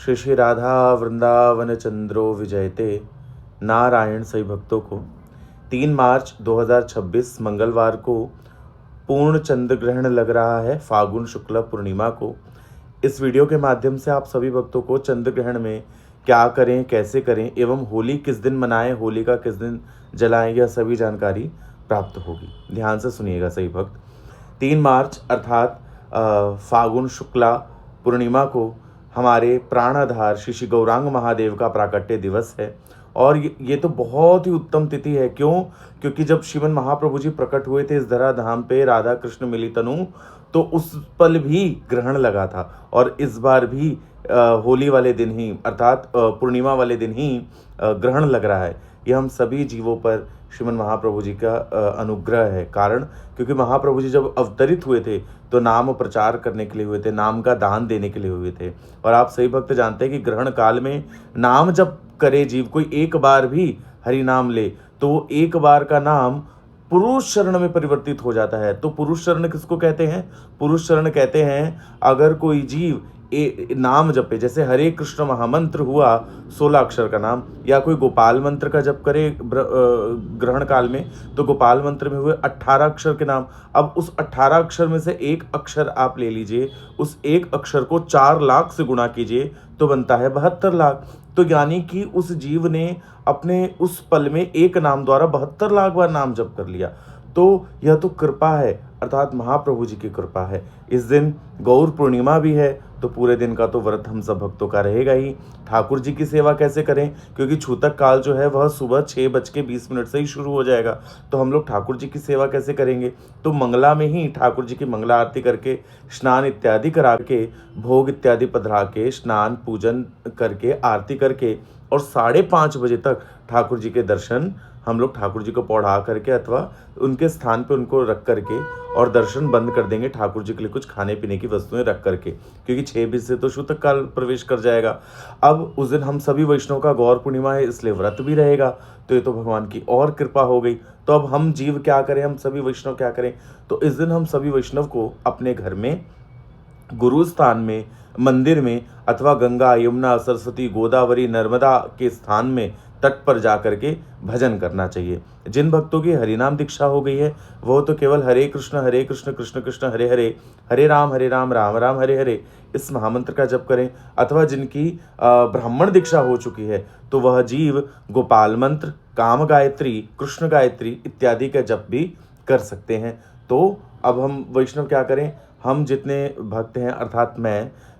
श्री श्री राधा वृंदावन चंद्रो विजयते। नारायण सभी भक्तों को 3 मार्च 2026 मंगलवार को पूर्ण चंद्र ग्रहण लग रहा है, फागुन शुक्ल पूर्णिमा को। इस वीडियो के माध्यम से आप सभी भक्तों को चंद्र ग्रहण में क्या करें, कैसे करें एवं होली किस दिन मनाएं, होली का किस दिन जलाएं, यह सभी जानकारी प्राप्त होगी। ध्यान से सुनिएगा सही भक्त। 3 मार्च अर्थात फागुन शुक्ला पूर्णिमा को हमारे प्राणाधार श्री श्री गौरांग महादेव का प्राकट्य दिवस है। और ये तो बहुत ही उत्तम तिथि है। क्यों? क्योंकि जब श्रीमन महाप्रभु जी प्रकट हुए थे इस धरा धाम पे, राधा कृष्ण मिली तनु, तो उस पल भी ग्रहण लगा था। और इस बार भी होली वाले दिन ही अर्थात पूर्णिमा वाले दिन ही ग्रहण लग रहा है। यह हम सभी जीवों पर श्रीमन महाप्रभु जी का अनुग्रह है। कारण क्योंकि महाप्रभु जी जब अवतरित हुए थे तो नाम प्रचार करने के लिए हुए थे, नाम का दान देने के लिए हुए थे। और आप सही भक्त जानते हैं कि ग्रहण काल में नाम जब करे जीव, कोई एक बार भी हरि नाम ले तो एक बार का नाम पुरुष शरण में परिवर्तित हो जाता है। तो पुरुष शरण किसको कहते हैं? पुरुष शरण कहते हैं अगर कोई जीव नाम जपे, जैसे हरे कृष्ण महामंत्र हुआ 16 अक्षर का नाम, या कोई गोपाल मंत्र का जप करे ग्रहण काल में, तो गोपाल मंत्र में हुए 18 अक्षर के नाम। अब उस 18 अक्षर में से एक अक्षर आप ले लीजिए, उस एक अक्षर को 4 लाख से गुणा कीजिए तो बनता है 72 लाख। तो यानी कि उस जीव ने अपने उस पल में एक नाम द्वारा 72 लाख बार नाम जप कर लिया। तो यह तो कृपा है, अर्थात महाप्रभु जी की कृपा है। इस दिन गौर पूर्णिमा भी है, तो पूरे दिन का तो व्रत हम सब भक्तों का रहेगा ही। ठाकुर जी की सेवा कैसे करें? क्योंकि छूतक काल जो है वह सुबह 6:20 से ही शुरू हो जाएगा। तो हम लोग ठाकुर जी की सेवा कैसे करेंगे? तो मंगला में ही ठाकुर जी की मंगला आरती करके, स्नान इत्यादि करा के, भोग इत्यादि पधरा के, स्नान पूजन करके, आरती करके और 5:30 बजे तक ठाकुर जी के दर्शन हम लोग ठाकुर जी को पौढ़ा करके अथवा उनके स्थान पे उनको रख करके और दर्शन बंद कर देंगे, ठाकुर जी के लिए कुछ खाने पीने की वस्तुएं रख करके, क्योंकि 6:20 से तो शूतक काल प्रवेश कर जाएगा। अब उस दिन हम सभी वैष्णव का गौर पूर्णिमा है, इसलिए व्रत भी रहेगा। तो ये तो भगवान की और कृपा हो गई। तो अब हम जीव क्या करें, हम सभी वैष्णव क्या करें? तो इस दिन हम सभी वैष्णव को अपने घर में, गुरु स्थान में, मंदिर में अथवा गंगा, यमुना, सरस्वती, गोदावरी, नर्मदा के स्थान में तट पर जा करके भजन करना चाहिए। जिन भक्तों की हरिनाम दीक्षा हो गई है वो तो केवल हरे कृष्ण कृष्ण कृष्ण हरे हरे, हरे राम राम राम हरे हरे इस महामंत्र का जप करें। अथवा जिनकी ब्राह्मण दीक्षा हो चुकी है तो वह जीव गोपाल मंत्र, काम गायत्री, कृष्ण गायत्री इत्यादि का जप भी कर सकते हैं। तो अब हम वैष्णव क्या करें? हम जितने भक्त हैं अर्थात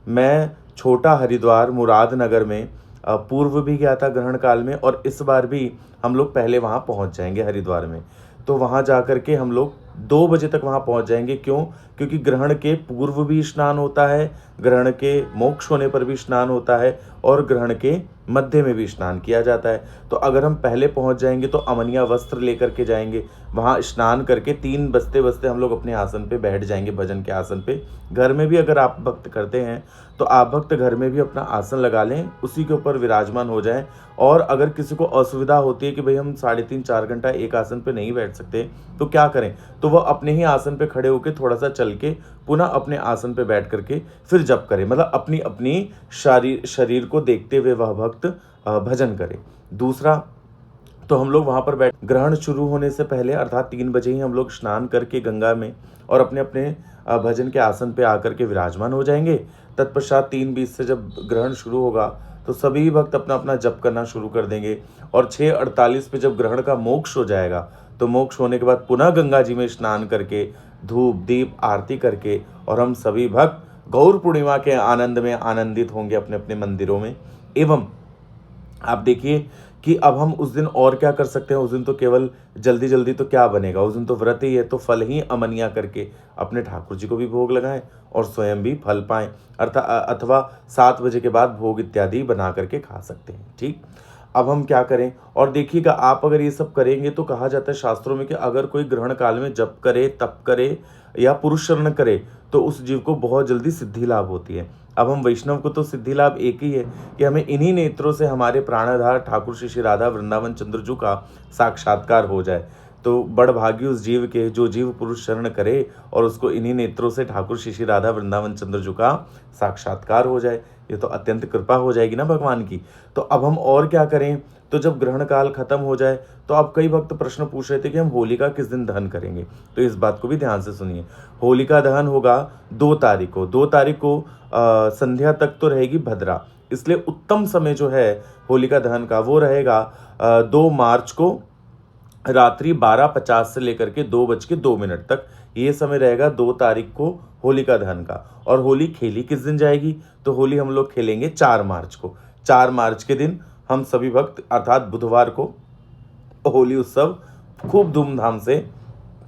मैं छोटा हरिद्वार मुरादनगर में पूर्व भी गया था ग्रहण काल में, और इस बार भी हम लोग पहले वहाँ पहुँच जाएंगे हरिद्वार में। तो वहाँ जा कर के हम लोग 2 बजे तक वहाँ पहुँच जाएंगे। क्यों? क्योंकि ग्रहण के पूर्व भी स्नान होता है, ग्रहण के मोक्ष होने पर भी स्नान होता है और ग्रहण के मध्य में भी स्नान किया जाता है। तो अगर हम पहले पहुँच जाएंगे तो अमनिया वस्त्र लेकर के जाएंगे, वहाँ स्नान करके 3 बजते बजते हम लोग अपने आसन पे बैठ जाएंगे, भजन के आसन पे। घर में भी अगर आप भक्त करते हैं तो आप भक्त घर में भी अपना आसन लगा लें, उसी के ऊपर विराजमान हो जाएं। और अगर किसी को असुविधा होती है कि भाई हम 3.5-4 घंटा एक आसन पे नहीं बैठ सकते, तो क्या करें? तो वह अपने ही आसन पे खड़े होकर थोड़ा सा चल के पुनः अपने आसन पे बैठ करके फिर जप करें। मतलब अपनी अपनी शरीर को देखते हुए वह भक्त भजन करे। दूसरा, तो हम लोग वहाँ पर बैठ, ग्रहण शुरू होने से पहले अर्थात 3 बजे ही हम लोग स्नान करके गंगा में और अपने अपने भजन के आसन पे आकर के विराजमान हो जाएंगे। तत्पश्चात 3:20 से जब ग्रहण शुरू होगा तो सभी भक्त अपना अपना जप करना शुरू कर देंगे। और 6:48 पे जब ग्रहण का मोक्ष हो जाएगा तो मोक्ष होने के बाद पुनः गंगा जी में स्नान करके, धूप दीप आरती करके, और हम सभी भक्त गौर पूर्णिमा के आनंद में आनंदित होंगे अपने अपने मंदिरों में। एवं आप देखिए कि अब हम उस दिन और क्या कर सकते हैं। उस दिन तो केवल जल्दी जल्दी तो क्या बनेगा, उस दिन तो व्रत ही है, तो फल ही अमनिया करके अपने ठाकुर जी को भी भोग लगाएं और स्वयं भी फल पाएं। अथवा 7 बजे के बाद भोग इत्यादि बना करके खा सकते हैं। ठीक, अब हम क्या करें? और देखिएगा, आप अगर ये सब करेंगे तो कहा जाता है शास्त्रों में कि अगर कोई ग्रहण काल में जप करे, तप करे या पुरुष शरण करे तो उस जीव को बहुत जल्दी सिद्धि लाभ होती है। अब हम वैष्णव को तो सिद्धि लाभ एक ही है कि हमें इन्हीं नेत्रों से हमारे प्राणाधार ठाकुर श्री श्री राधा वृंदावन चंद्रजू का साक्षात्कार हो जाए। तो बड़ भागी उस जीव के जो जीव पुरुष शरण करे और उसको इन्हीं नेत्रों से ठाकुर श्री श्री राधा वृंदावन चंद्रजू का साक्षात्कार हो जाए। ये तो अत्यंत कृपा हो जाएगी ना भगवान की। तो अब हम और क्या करें? तो जब ग्रहण काल खत्म हो जाए, तो अब कई भक्त प्रश्न पूछ रहे थे कि हम होलिका किस दिन दहन करेंगे। तो इस बात को भी ध्यान से सुनिए। होलिका दहन होगा 2 तारीख को। 2 तारीख को संध्या तक तो रहेगी भद्रा, इसलिए उत्तम समय जो है होलिका दहन का वो रहेगा 2 मार्च को रात्रि 12:50 से लेकर के 2:02 तक। ये समय रहेगा 2 तारीख को होलिका दहन का। और होली खेली किस दिन जाएगी? तो होली हम लोग खेलेंगे 4 मार्च को। 4 मार्च के दिन हम सभी भक्त अर्थात बुधवार को होली उत्सव खूब धूमधाम से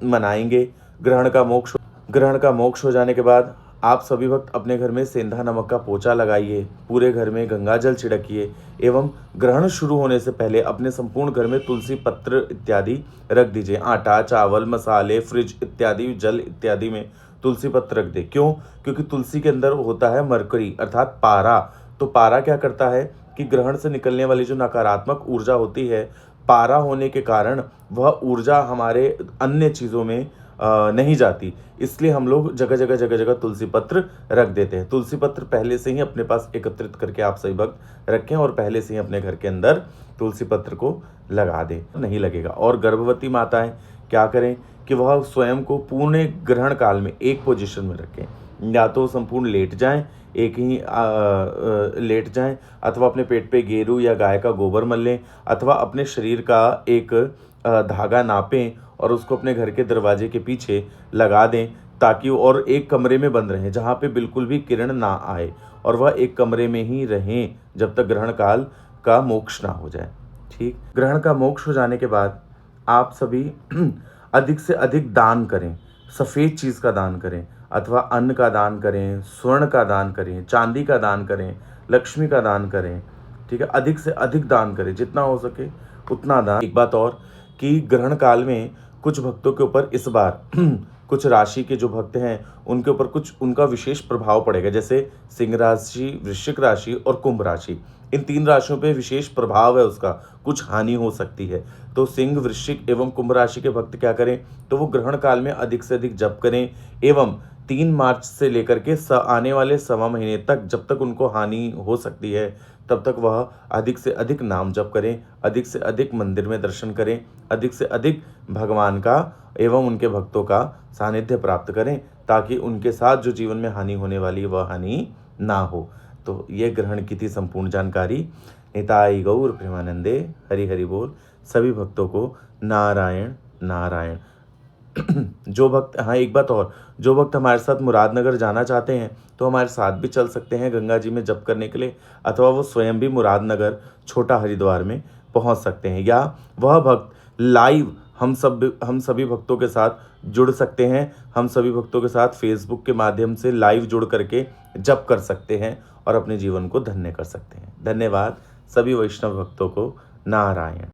मनाएंगे। ग्रहण का मोक्ष हो जाने के बाद आप सभी भक्त अपने घर में सेंधा नमक का पोछा लगाइए, पूरे घर में गंगा जल छिड़किए एवं ग्रहण शुरू होने से पहले अपने संपूर्ण घर में तुलसी पत्र इत्यादि रख दीजिए। आटा, चावल, मसाले, फ्रिज इत्यादि, जल इत्यादि में तुलसी पत्र रख दे। क्यों? क्योंकि तुलसी के अंदर होता है मरकरी अर्थात पारा। तो पारा क्या करता है कि ग्रहण से निकलने वाली जो नकारात्मक ऊर्जा होती है, पारा होने के कारण वह ऊर्जा हमारे अन्य चीज़ों में नहीं जाती। इसलिए हम लोग जगह जगह तुलसी पत्र रख देते हैं। तुलसी पत्र पहले से ही अपने पास एकत्रित करके आप सभी भक्त रखें और पहले से ही अपने घर के अंदर तुलसी पत्र को लगा दें, नहीं लगेगा। और गर्भवती माताएं क्या करें कि वह स्वयं को पूर्ण ग्रहण काल में एक पोजीशन में रखें। या तो संपूर्ण लेट जाएं, एक ही लेट जाएं, अथवा अपने पेट पे गेरू या गाय का गोबर मल लें, अथवा अपने शरीर का एक धागा नापें और उसको अपने घर के दरवाजे के पीछे लगा दें, ताकि और एक कमरे में बंद रहें जहाँ पे बिल्कुल भी किरण ना आए, और वह एक कमरे में ही रहें जब तक ग्रहण काल का मोक्ष ना हो जाए। ठीक, ग्रहण का मोक्ष हो जाने के बाद आप सभी अधिक से अधिक दान करें। सफ़ेद चीज़ का दान करें, अथवा अन्न का दान करें, स्वर्ण का दान करें, चांदी का दान करें, लक्ष्मी का दान करें। ठीक है, अधिक से अधिक दान करें, जितना हो सके उतना दान। एक बात और कि ग्रहण काल में कुछ भक्तों के ऊपर इस बार कुछ राशि के जो भक्त हैं उनके ऊपर कुछ उनका विशेष प्रभाव पड़ेगा। जैसे सिंह राशि, वृश्चिक राशि और कुंभ राशि, इन 3 राशियों पे विशेष प्रभाव है उसका, कुछ हानि हो सकती है। तो सिंह, वृश्चिक एवं कुंभ राशि के भक्त क्या करें? तो वो ग्रहण काल में अधिक से अधिक जप करें एवं 3 मार्च से लेकर के आने वाले सवा महीने तक, जब तक उनको हानि हो सकती है तब तक वह अधिक से अधिक नाम जप करें, अधिक से अधिक मंदिर में दर्शन करें, अधिक से अधिक भगवान का एवं उनके भक्तों का सानिध्य प्राप्त करें, ताकि उनके साथ जो जीवन में हानि होने वाली है वह हानि ना हो। तो ये ग्रहण की थी संपूर्ण जानकारी। निताई गौर प्रेमानंदे, हरि हरि बोल। सभी भक्तों को नारायण नारायण। जो भक्त, हाँ एक बात और, जो भक्त हमारे साथ मुरादनगर जाना चाहते हैं तो हमारे साथ भी चल सकते हैं गंगा जी में जप करने के लिए, अथवा वो स्वयं भी मुरादनगर छोटा हरिद्वार में पहुंच सकते हैं, या वह भक्त लाइव हम सभी भक्तों के साथ जुड़ सकते हैं। हम सभी भक्तों के साथ फेसबुक के माध्यम से लाइव जुड़ करके जप कर सकते हैं और अपने जीवन को धन्य कर सकते हैं। धन्यवाद सभी वैष्णव भक्तों को। नारायण।